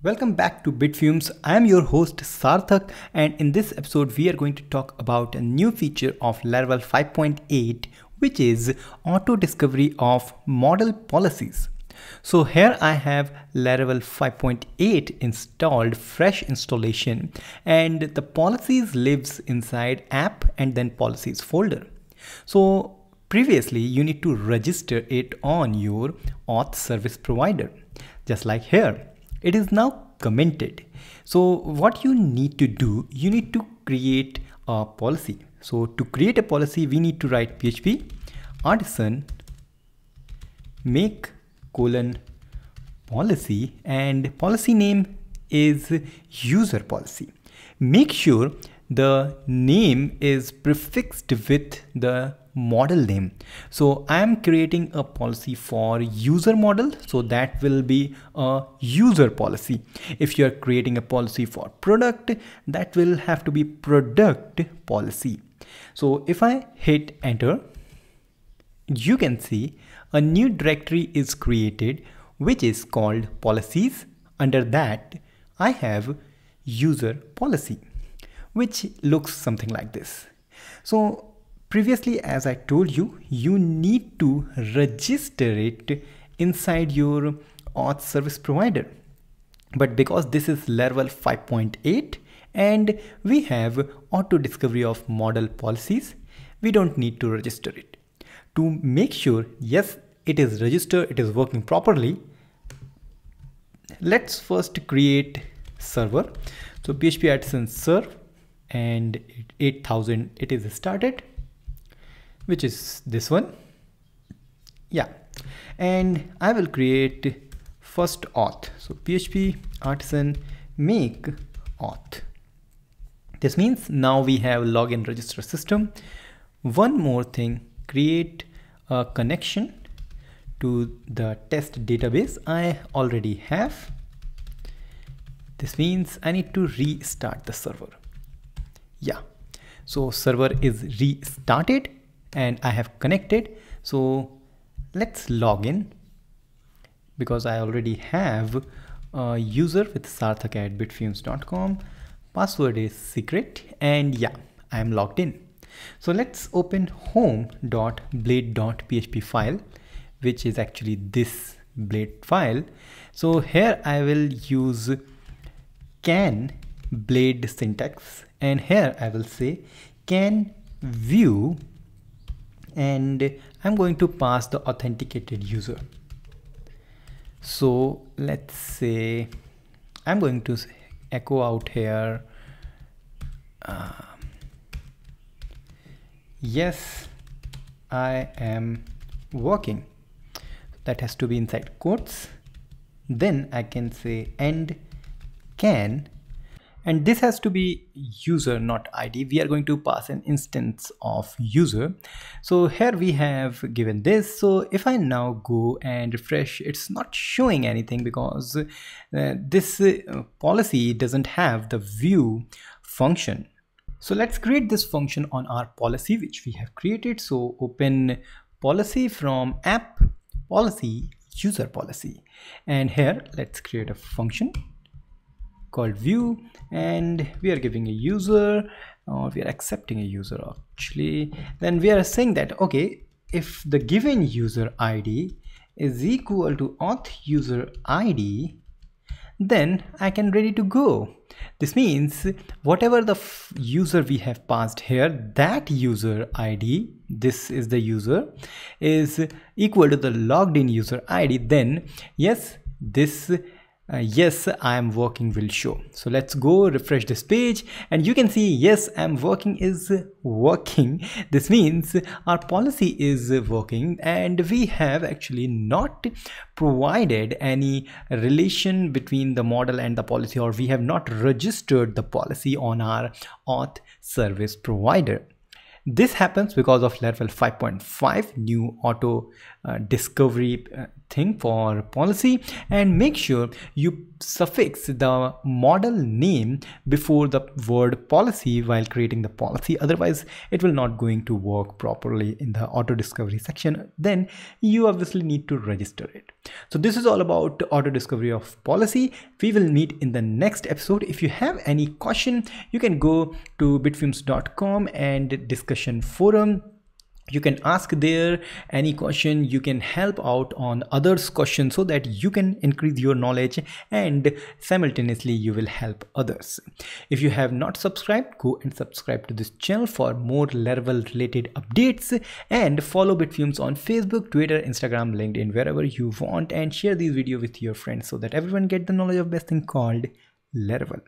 Welcome back to Bitfumes. I am your host Sarthak, and in this episode we are going to talk about a new feature of Laravel 5.8, which is auto discovery of model policies. So here I have Laravel 5.8 installed, fresh installation, and the policies lives inside app and then policies folder. So previously you need to register it on your auth service provider, just like here. It is now commented. So what you need to do, you need to create a policy. So to create a policy, we need to write PHP artisan make policy, and policy name is user policy. Make sure the name is prefixed with the model name. So I am creating a policy for user model, so that will be a user policy. If you are creating a policy for product, that will have to be product policy. So if I hit enter, you can see a new directory is created which is called policies. Under that I have user policy, which looks something like this. So previously, as I told you, you need to register it inside your auth service provider. But because this is Laravel 5.8 and we have auto discovery of model policies, we don't need to register it. To make sure, yes, it is registered, it is working properly, let's first create server. So PHP artisan serve, and 8000 it is started, which is this one. Yeah, and I will create first auth. So PHP artisan make auth. This means now we have login register system. One more thing, create a connection to the test database. I already have. This means I need to restart the server. Yeah, so server is restarted and I have connected. So let's log in, because I already have a user with sarthak@bitfumes.com. Password is secret, and yeah, I am logged in. So let's open home.blade.php file, which is actually this blade file. So here I will use can blade syntax, and here I will say can view, and I'm going to pass the authenticated user. So let's say I'm going to echo out here, yes, I am working. That has to be inside quotes. Then I can say and can, and this has to be user, not ID. We are going to pass an instance of user. So here we have given this. So if I now go and refresh, it's not showing anything because this policy doesn't have the view function. So let's create this function on our policy which we have created. So open policy from app policy user policy, and here let's create a function called view, and we are giving a user, or we are accepting a user actually. Then we are saying that, okay, if the given user ID is equal to auth user ID, then I can ready to go. This means whatever the user we have passed here, that user ID, this is the user, is equal to the logged in user ID, then yes, this yes, I am working will show. So let's go refresh this page, and you can see yes, I am working is working. This means our policy is working, and we have actually not provided any relation between the model and the policy, or we have not registered the policy on our auth service provider. This happens because of Laravel 5.5 new auto discovery thing for policy, and make sure you suffix the model name before the word policy while creating the policy. Otherwise it will not going to work properly in the auto discovery section. Then you obviously need to register it. So this is all about auto discovery of policy. We will meet in the next episode. If you have any question, you can go to bitfumes.com and discussion forum. You can ask there any question. You can help out on others' questions so that you can increase your knowledge and simultaneously you will help others. If you have not subscribed, go and subscribe to this channel for more Laravel related updates, and follow Bitfumes on Facebook, Twitter, Instagram, LinkedIn, wherever you want, and share this video with your friends so that everyone get the knowledge of best thing called Laravel.